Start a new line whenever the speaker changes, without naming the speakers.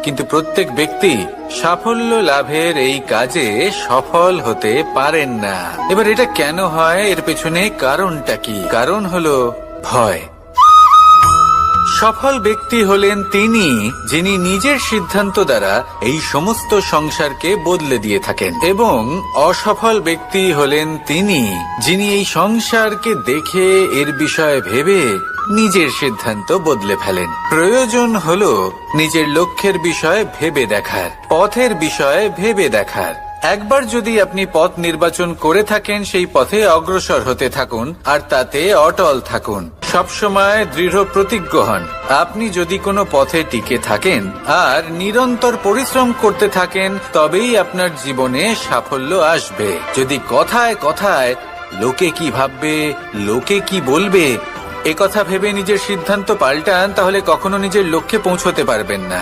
কিন্তু প্রত্যেক ব্যক্তি সাফল্য লাভের এই কাজে সফল হতে পারেন না। এবার এটা কেন হয়, এর পেছনে কারণটা কি? কারণ হলো ভয়। সফল ব্যক্তি হলেন তিনি যিনি নিজের সিদ্ধান্ত দ্বারা এই সমস্ত সংসারকে বদলে দিয়ে থাকেন, এবং অসফল ব্যক্তি হলেন তিনি যিনি এই সংসারকে দেখে এর বিষয়ে ভেবে নিজের সিদ্ধান্ত বদলে ফেলেন। প্রয়োজন হলো নিজের লক্ষ্যের বিষয়ে ভেবে দেখার, পথের বিষয়ে ভেবে দেখার। একবার যদি আপনি পথ নির্বাচন করে থাকেন, সেই পথে অগ্রসর হতে থাকুন আর তাতে অটল থাকুন। সবসময় দৃঢ় প্রতিজ্ঞ হন। আপনি যদি কোনো পথে টিকে থাকেন আর নিরন্তর পরিশ্রম করতে থাকেন, তবেই আপনার জীবনে সাফল্য আসবে। যদি কথায় কথায় লোকে কি ভাববে, লোকে কি বলবে, একথা ভেবে নিজের সিদ্ধান্ত পাল্টান, তাহলে কখনো নিজের লক্ষ্যে পৌঁছতে পারবেন না।